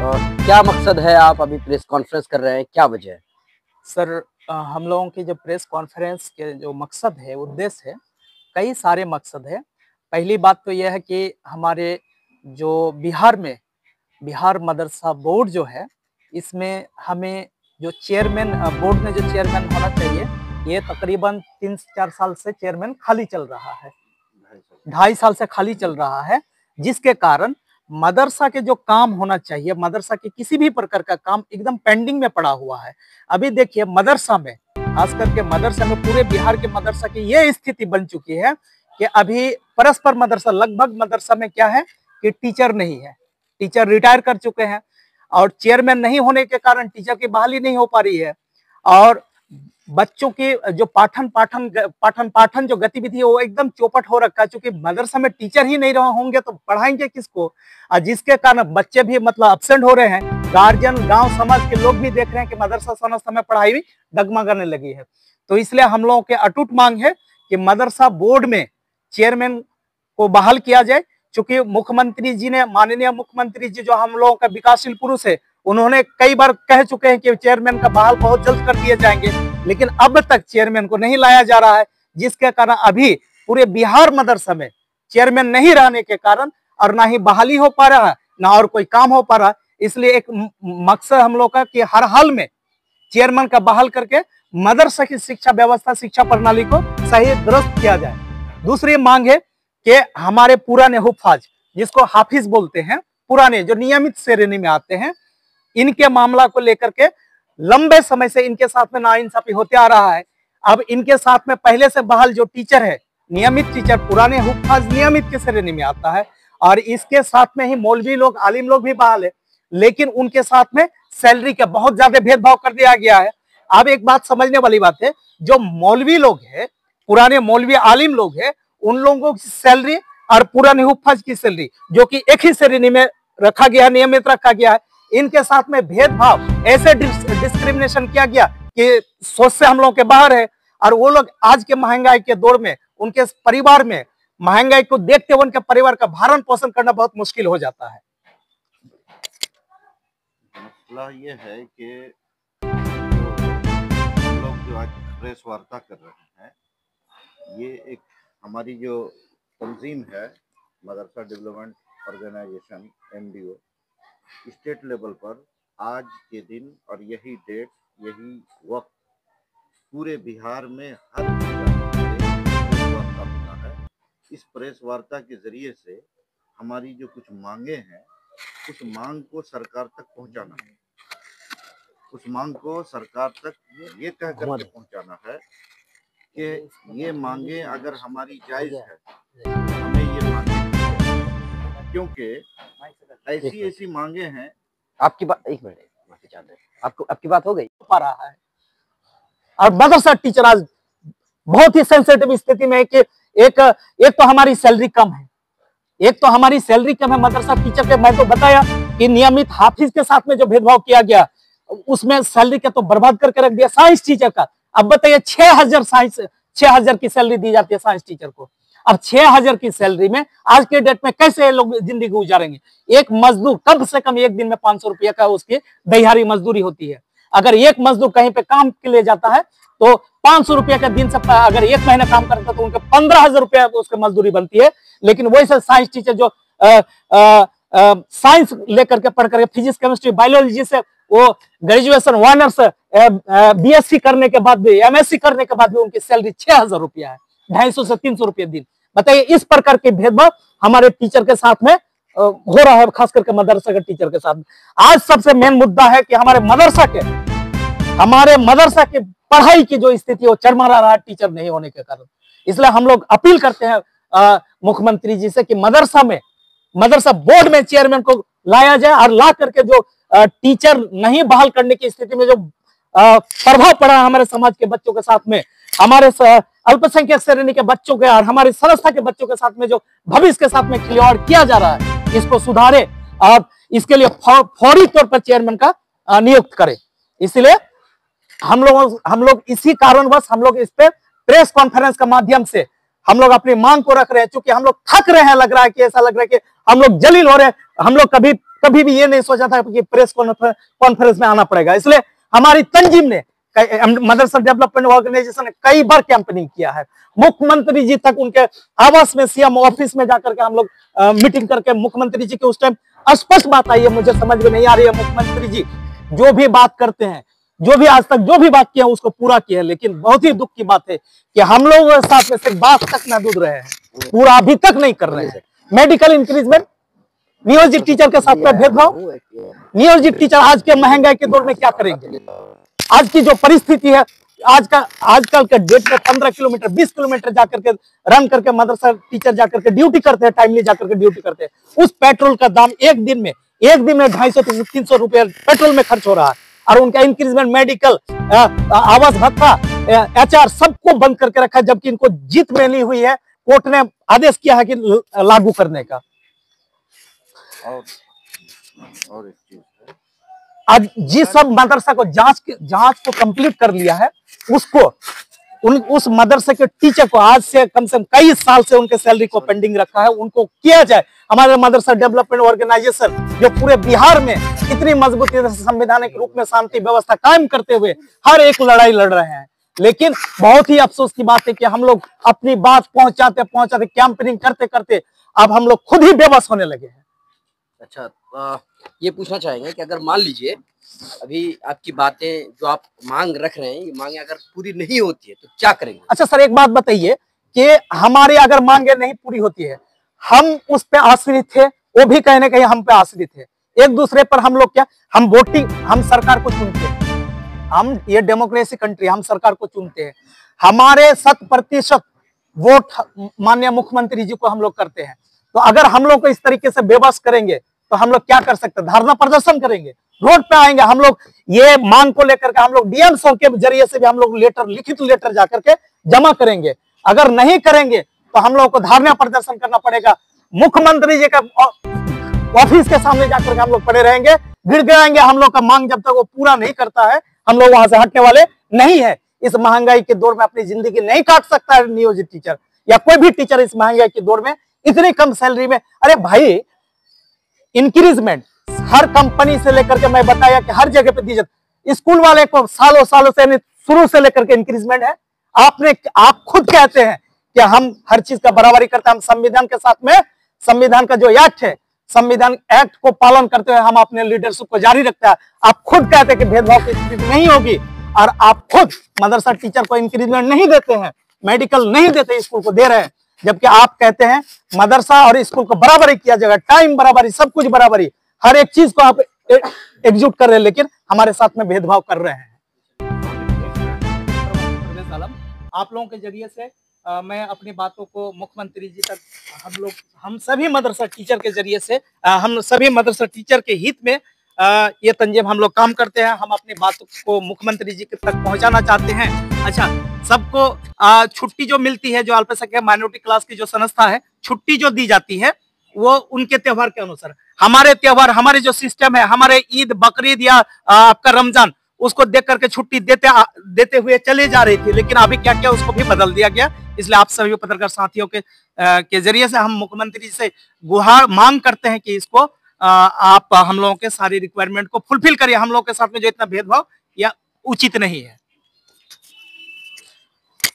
क्या मकसद है, आप अभी प्रेस कॉन्फ्रेंस कर रहे हैं, क्या वजह है? सर, हम लोगों की जो प्रेस कॉन्फ्रेंस के जो मकसद है, उद्देश्य है, कई सारे मकसद है। पहली बात तो यह है कि हमारे जो बिहार में बिहार मदरसा बोर्ड जो है, इसमें हमें जो चेयरमैन बोर्ड में जो चेयरमैन होना चाहिए, ये तकरीबन 3-4 साल से चेयरमैन खाली चल रहा है, 2.5 साल से खाली चल रहा है, जिसके कारण मदरसा के जो काम होना चाहिए, मदरसा के किसी भी प्रकार का काम एकदम पेंडिंग में पड़ा हुआ है। अभी देखिए मदरसा में, खास करके मदरसा में, पूरे बिहार के मदरसा की ये स्थिति बन चुकी है कि अभी परस्पर मदरसा, लगभग मदरसा में क्या है कि टीचर नहीं है, टीचर रिटायर कर चुके हैं और चेयरमैन नहीं होने के कारण टीचर की बहाली नहीं हो पा रही है और बच्चों की जो पाठन जो गतिविधि है वो एकदम चौपट हो रखा है, क्योंकि मदरसा में टीचर ही नहीं रहे होंगे तो पढ़ाएंगे किसको, जिसके कारण बच्चे भी मतलब अब्सेंट हो रहे हैं। गार्जियन, गांव समाज के लोग भी देख रहे हैं कि मदरसा संस्था में पढ़ाई भी डगमगाने लगी है। तो इसलिए हम लोगों के अटूट मांग है कि मदरसा बोर्ड में चेयरमैन को बहाल किया जाए, क्योंकि मुख्यमंत्री जी ने, माननीय मुख्यमंत्री जी जो हम लोगों का विकासशील पुरुष है, उन्होंने कई बार कह चुके हैं कि चेयरमैन का बहाल बहुत जल्द कर दिए जाएंगे, लेकिन अब तक चेयरमैन को नहीं लाया जा रहा है, जिसके कारण अभी पूरे बिहार मदरसा में चेयरमैन नहीं रहने के कारण और ना ही बहाली हो पा रहा है, ना और कोई काम हो पा रहा है। इसलिए एक मकसद हम लोग का कि हर हाल में चेयरमैन का बहाल करके मदरसा की शिक्षा व्यवस्था, शिक्षा प्रणाली को सही दुरुस्त किया जाए। दूसरी मांग है कि हमारे पुराने हुफ्फाज, जिसको हाफिज बोलते हैं, पुराने जो नियमित श्रेणी में आते हैं, इनके मामला को लेकर के लंबे समय से इनके साथ में नाइंसाफी होते आ रहा है। अब इनके साथ में पहले से बहाल जो टीचर है, नियमित टीचर, पुराने हुफ्फाज नियमित की श्रेणी में आता है और इसके साथ में ही मौलवी लोग, आलिम लोग भी बहाल है, लेकिन उनके साथ में सैलरी का बहुत ज्यादा भेदभाव कर दिया गया है। अब एक बात समझने वाली बात है, जो मौलवी लोग है, पुराने मौलवी आलिम लोग है, उन लोगों की सैलरी और पुराने हुफ्फाज की सैलरी जो कि एक ही श्रेणी में रखा गया, नियमित रखा गया है, इनके साथ में भेदभाव, ऐसे डिस्क्रिमिनेशन किया गया कि सोच से हम लोगों के बाहर है। और वो लोग आज के महंगाई के दौर में, उनके परिवार में महंगाई को देखते हुए उनके परिवार का भरण पोषण करना बहुत मुश्किल हो जाता है। मसला ये है कि हम लोग जो आज प्रेस वार्ता कर रहे हैं, ये एक हमारी जो तंजीम है, मदरसा development organisation MDO, state level पर आज के दिन और यही डेट, यही वक्त पूरे बिहार में हर प्रेस वार्ता होना है। इस प्रेस वार्ता के जरिए से हमारी जो कुछ मांगे हैं, उस मांग को सरकार तक पहुंचाना है, उस मांग को सरकार तक ये कह करके पहुंचाना है कि ये मांगे अगर हमारी जायज है, हमें ये मांगे, क्योंकि ऐसी मांगे हैं। आपकी बात, एक मिनट, माफी चाहते हैं, आपकी बात हो गई पा रहा है और मदरसा टीचर आज बहुत ही सेंसिटिव स्थिति में है कि एक तो हमारी सैलरी कम है, मदरसा टीचर के। मैं तो बताया कि नियमित हाफिज के साथ में जो भेदभाव किया गया, उसमें सैलरी का तो बर्बाद करके रख दिया। साइंस टीचर का अब बताइए 6,000 की सैलरी दी जाती है साइंस टीचर को। अब 6,000 की सैलरी में आज के डेट में कैसे लोग जिंदगी गुजारेंगे? एक मजदूर कम से कम एक दिन में 500 रुपया का उसकी दिहाड़ी मजदूरी होती है। अगर एक मजदूर कहीं पे काम के लिए जाता है तो 500 रुपया का दिन से, अगर एक महीना काम करता है तो उनके 15,000 रुपया उसकी मजदूरी बनती है। लेकिन वैसे साइंस टीचर जो साइंस लेकर के पढ़ करके, फिजिक्स, केमिस्ट्री, बायोलॉजी से वो ग्रेजुएशन, ऑनर्स, BSc करने के बाद भी, MSc करने के बाद भी उनकी सैलरी 6,000 रुपया है, 250 से 300 रुपये दिन। बताइए, इस प्रकार के भेदभाव हमारे टीचर के साथ में हो रहा है, खास करके मदरसा के टीचर के साथ। आज सबसे मेन मुद्दा है कि हमारे मदरसा के पढ़ाई की जो स्थिति वो चरमरा रहा है टीचर नहीं होने के कारण। इसलिए हम लोग अपील करते हैं मुख्यमंत्री जी से कि मदरसा बोर्ड में चेयरमैन को लाया जाए और ला करके जो टीचर नहीं बहाल करने की स्थिति में जो प्रभाव पड़ा हमारे समाज के बच्चों के साथ में, हमारे अल्पसंख्यक श्रेणी के बच्चों के और हमारे संस्था के बच्चों के साथ में जो भविष्य के साथ में खिलवाड़ किया जा रहा है, इसको सुधारे और इसके लिए फौरी तौर पर चेयरमैन का नियुक्त करे। इसलिए हम लोग इसी कारणवश हम लोग इस पे प्रेस कॉन्फ्रेंस के माध्यम से हम लोग अपनी मांग को रख रहे हैं, क्योंकि हम लोग थक रहे हैं। लग रहा है कि ऐसा लग रहा है कि हम लोग जलील हो रहे हैं। हम लोग कभी कभी भी ये नहीं सोचा था कि प्रेस कॉन्फ्रेंस में आना पड़ेगा। इसलिए हमारी तंजीम ने, मदरसा डेवलपमेंट ऑर्गेनाइजेशन ने कई बार कैंपेनिंग किया है। मुख्यमंत्री जी तक उनके आवास में, सीएम ऑफिस में जाकर के हम लोग मीटिंग करके मुख्यमंत्री जी के उस टाइम स्पष्ट बात आई है, मुझे समझ में नहीं आ रही है, मुख्यमंत्री जी जो भी बात करते हैं, जो भी आज तक जो भी बात किया उसको पूरा किया है। लेकिन बहुत ही दुख की बात है कि हम लोग साथ में सिर्फ बात तक महदूद रहे हैं, पूरा अभी तक नहीं कर रहे हैं। मेडिकल इंक्रीजमेंट, नियोजित टीचर के साथ में भेदभाव, नियोजित टीचर आज के महंगाई के दौर में क्या करेंगे? आज की जो परिस्थिति है, आजकल के डेट में 15 किलोमीटर 20 किलोमीटर जाकर के रन करके मदरसा टीचर जाकर के ड्यूटी करते हैं, टाइमली जाकर के ड्यूटी करते हैं। उस पेट्रोल का दाम एक दिन में 250 से 300 रुपए पेट्रोल में खर्च हो रहा है, और उनका इंक्रीजमेंट, मेडिकल, आवास भत्ता, HR सबको बंद करके रखा है, जबकि इनको जीत मिली हुई है। कोर्ट ने आदेश किया है कि लागू करने का। और एक चीज है, आज जिस सब मदरसा को जांच को कंप्लीट कर लिया है, उसको उस मदरसे के टीचर को आज से कम कई साल से उनके सैलरी को पेंडिंग रखा है, उनको किया जाए। हमारे मदरसा डेवलपमेंट ऑर्गेनाइजेशन जो पूरे बिहार में इतनी मजबूती से संवैधानिक रूप में शांति व्यवस्था कायम करते हुए हर एक लड़ाई लड़ रहे हैं, लेकिन बहुत ही अफसोस की बात है कि हम लोग अपनी बात पहुंचाते कैंपेनिंग करते करते अब हम लोग खुद ही बेबस होने लगे हैं। अच्छा, ये पूछना चाहेंगे कि अगर मान लीजिए अभी आपकी बातें जो आप मांग रख रहे हैं, ये मांगे अगर पूरी नहीं होती है तो क्या करेंगे? अच्छा सर, एक बात बताइए कि हमारी अगर मांगे नहीं पूरी होती है, हम उस पे आश्रित थे, वो भी कहीं ना कहीं हम पे आश्रित है। एक दूसरे पर हम लोग क्या, हम वोटिंग, हम सरकार को चुनते हैं, हम ये डेमोक्रेसी कंट्री, हम सरकार को चुनते हैं। हमारे 100% वोट माननीय मुख्यमंत्री जी को हम लोग करते हैं। तो अगर हम लोग को इस तरीके से बेबस करेंगे तो हम लोग क्या कर सकते हैं? धरना प्रदर्शन करेंगे, रोड पे आएंगे हम लोग। ये मांग को लेकर के हम लोग डीएम सर के जरिए से भी हम लोग लिखित लेटर जाकर के जमा करेंगे। अगर नहीं करेंगे तो हम लोग को धरना प्रदर्शन करना पड़ेगा। मुख्यमंत्री जी का ऑफिस के सामने जाकर के हम लोग पड़े रहेंगे, गिड़गिड़ाएंगे। हम लोग का मांग जब तक वो पूरा नहीं करता है, हम लोग वहां से हटने वाले नहीं है। इस महंगाई के दौर में अपनी जिंदगी नहीं काट सकता है नियोजित टीचर या कोई भी टीचर इस महंगाई के दौर में इतनी कम सैलरी में। अरे भाई, इंक्रीजमेंट हर कंपनी से लेकर के मैं बताया कि हर जगह पे दी जाती, स्कूल वाले को सालों से शुरू से लेकर के इंक्रीजमेंट है। आप खुद कहते हैं कि हम हर चीज का बराबरी करते हैं, हम संविधान के साथ में, संविधान का जो एक्ट है, संविधान एक्ट को पालन करते हुए हम अपने लीडरशिप को जारी रखते हैं। आप खुद कहते हैं कि भेदभाव की स्थिति नहीं होगी, और आप खुद मदरसा टीचर को इंक्रीजमेंट नहीं देते हैं, मेडिकल नहीं देते, स्कूल को दे रहे हैं। जबकि आप कहते हैं मदरसा और स्कूल को बराबरी किया जाएगा, टाइम बराबरी, सब कुछ बराबरी, हर एक चीज को आप एग्जीक्यूट कर रहे हैं, लेकिन हमारे साथ में भेदभाव कर रहे हैं। आप लोगों के जरिए से मैं अपनी बातों को मुख्यमंत्री जी तक, हम सभी मदरसा टीचर के जरिए से, हम सभी मदरसा टीचर के हित में ये तंजीम हम लोग काम करते हैं। हम अपनी बातों को मुख्यमंत्री जी तक पहुंचाना चाहते हैं। अच्छा, सबको छुट्टी जो मिलती है, जो अल्पसंख्यक माइनॉरिटी क्लास की जो संस्था है, छुट्टी जो दी जाती है वो उनके त्योहार के अनुसार, हमारे त्योहार, हमारे जो सिस्टम है, हमारे ईद, बकरीद या आपका रमजान, उसको देख करके छुट्टी देते हुए चले जा रही थी, लेकिन अभी क्या किया, उसको भी बदल दिया गया। इसलिए आप सभी पत्रकार साथियों के जरिए से हम मुख्यमंत्री से गुहार मांग करते हैं कि इसको आप हम लोगों के सारी रिक्वायरमेंट को फुलफिल करिए। हम लोगों के साथ में जो इतना भेदभाव या उचित नहीं है।